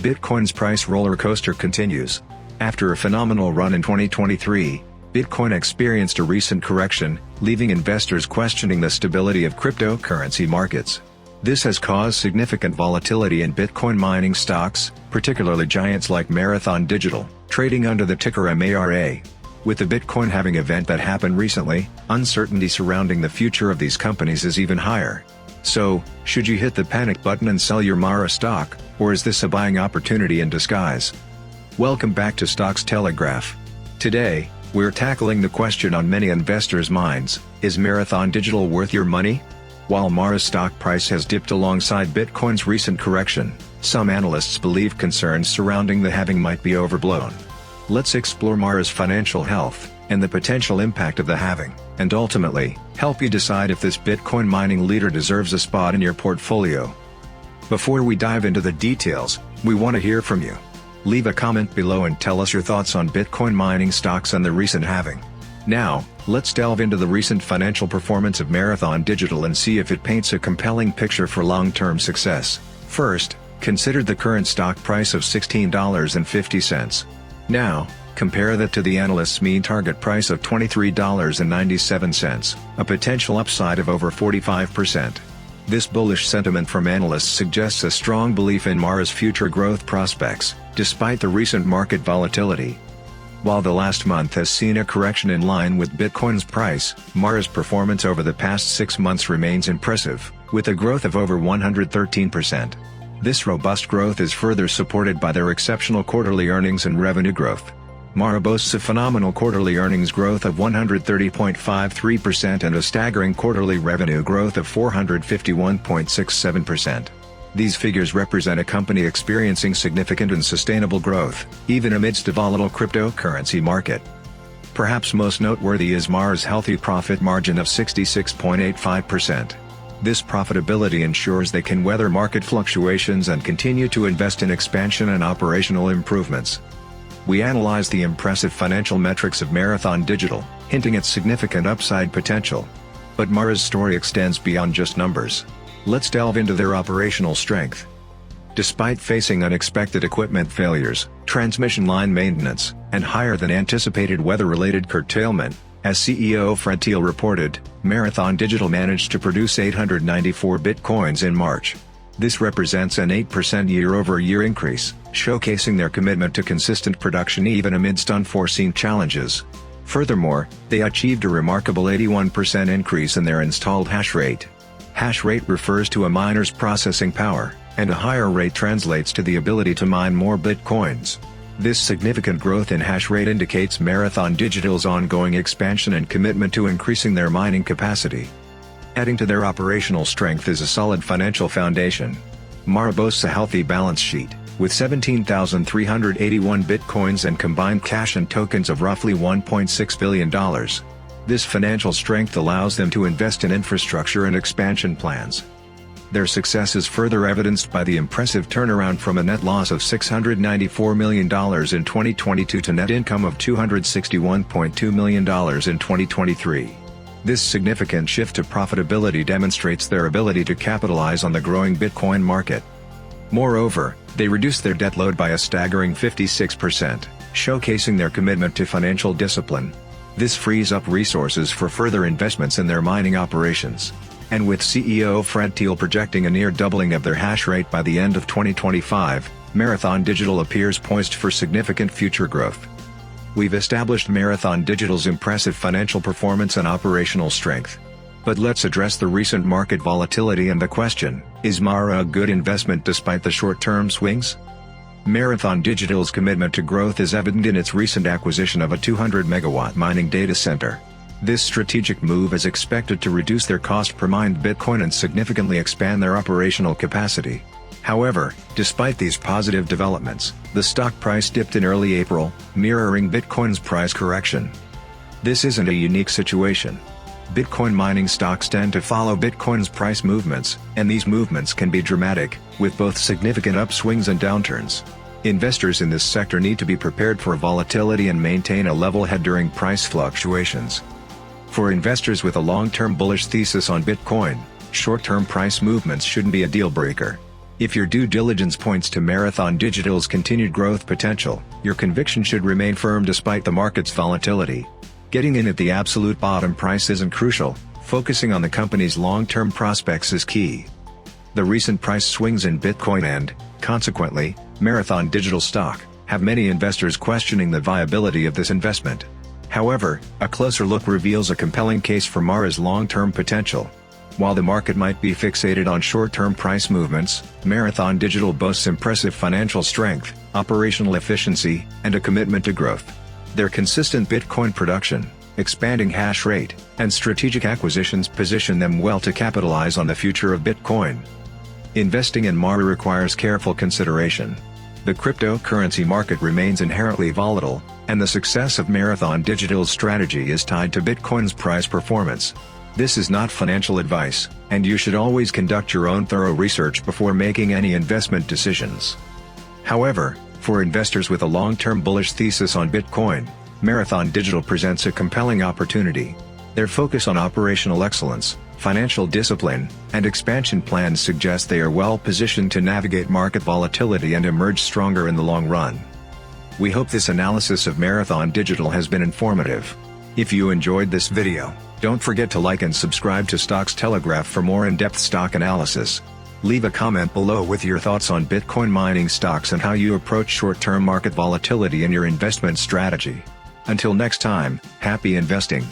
Bitcoin's price roller coaster continues. After a phenomenal run in 2023, Bitcoin experienced a recent correction, leaving investors questioning the stability of cryptocurrency markets. This has caused significant volatility in Bitcoin mining stocks, particularly giants like Marathon Digital, trading under the ticker MARA. With the Bitcoin halving event that happened recently, uncertainty surrounding the future of these companies is even higher. So, should you hit the panic button and sell your MARA stock, or is this a buying opportunity in disguise? Welcome back to Stocks Telegraph. Today, we're tackling the question on many investors' minds: is Marathon Digital worth your money? While MARA's stock price has dipped alongside Bitcoin's recent correction, some analysts believe concerns surrounding the halving might be overblown. Let's explore MARA's financial health, and the potential impact of the halving, and ultimately, help you decide if this Bitcoin mining leader deserves a spot in your portfolio. Before we dive into the details, we want to hear from you. Leave a comment below and tell us your thoughts on Bitcoin mining stocks and the recent halving. Now, let's delve into the recent financial performance of Marathon Digital and see if it paints a compelling picture for long-term success. First, consider the current stock price of $16.50. Now, compare that to the analyst's mean target price of $23.97, a potential upside of over 45%. This bullish sentiment from analysts suggests a strong belief in MARA's future growth prospects, despite the recent market volatility. While the last month has seen a correction in line with Bitcoin's price, MARA's performance over the past 6 months remains impressive, with a growth of over 113%. This robust growth is further supported by their exceptional quarterly earnings and revenue growth. MARA boasts a phenomenal quarterly earnings growth of 130.53% and a staggering quarterly revenue growth of 451.67%. These figures represent a company experiencing significant and sustainable growth, even amidst a volatile cryptocurrency market. Perhaps most noteworthy is MARA's healthy profit margin of 66.85%. This profitability ensures they can weather market fluctuations and continue to invest in expansion and operational improvements. We analyzed the impressive financial metrics of Marathon Digital, hinting at significant upside potential. But MARA's story extends beyond just numbers. Let's delve into their operational strength. Despite facing unexpected equipment failures, transmission line maintenance, and higher than anticipated weather-related curtailment, as CEO Fred Thiel reported, Marathon Digital managed to produce 894 Bitcoins in March. This represents an 8% year-over-year increase, showcasing their commitment to consistent production even amidst unforeseen challenges. Furthermore, they achieved a remarkable 81% increase in their installed hash rate. Hash rate refers to a miner's processing power, and a higher rate translates to the ability to mine more Bitcoins. This significant growth in hash rate indicates Marathon Digital's ongoing expansion and commitment to increasing their mining capacity. Adding to their operational strength is a solid financial foundation. MARA boasts a healthy balance sheet, with 17,381 Bitcoins and combined cash and tokens of roughly $1.6 billion. This financial strength allows them to invest in infrastructure and expansion plans. Their success is further evidenced by the impressive turnaround from a net loss of $694 million in 2022 to net income of $261.2 million in 2023. This significant shift to profitability demonstrates their ability to capitalize on the growing Bitcoin market. Moreover, they reduced their debt load by a staggering 56%, showcasing their commitment to financial discipline. This frees up resources for further investments in their mining operations. And with CEO Fred Thiel projecting a near doubling of their hash rate by the end of 2025, Marathon Digital appears poised for significant future growth. We've established Marathon Digital's impressive financial performance and operational strength. But let's address the recent market volatility and the question: is MARA a good investment despite the short-term swings? Marathon Digital's commitment to growth is evident in its recent acquisition of a 200-megawatt mining data center. This strategic move is expected to reduce their cost per mined Bitcoin and significantly expand their operational capacity. However, despite these positive developments, the stock price dipped in early April, mirroring Bitcoin's price correction. This isn't a unique situation. Bitcoin mining stocks tend to follow Bitcoin's price movements, and these movements can be dramatic, with both significant upswings and downturns. Investors in this sector need to be prepared for volatility and maintain a level head during price fluctuations. For investors with a long-term bullish thesis on Bitcoin, short-term price movements shouldn't be a deal breaker. If your due diligence points to Marathon Digital's continued growth potential, your conviction should remain firm despite the market's volatility. Getting in at the absolute bottom price isn't crucial, focusing on the company's long-term prospects is key. The recent price swings in Bitcoin and, consequently, Marathon Digital stock, have many investors questioning the viability of this investment. However, a closer look reveals a compelling case for MARA's long-term potential. While the market might be fixated on short-term price movements, Marathon Digital boasts impressive financial strength, operational efficiency, and a commitment to growth. Their consistent Bitcoin production, expanding hash rate, and strategic acquisitions position them well to capitalize on the future of Bitcoin. Investing in MARA requires careful consideration. The cryptocurrency market remains inherently volatile, and the success of Marathon Digital's strategy is tied to Bitcoin's price performance. This is not financial advice, and you should always conduct your own thorough research before making any investment decisions. However, for investors with a long-term bullish thesis on Bitcoin, Marathon Digital presents a compelling opportunity. Their focus on operational excellence, financial discipline, and expansion plans suggest they are well positioned to navigate market volatility and emerge stronger in the long run. We hope this analysis of Marathon Digital has been informative. If you enjoyed this video, don't forget to like and subscribe to Stocks Telegraph for more in-depth stock analysis. Leave a comment below with your thoughts on Bitcoin mining stocks and how you approach short-term market volatility in your investment strategy. Until next time, happy investing.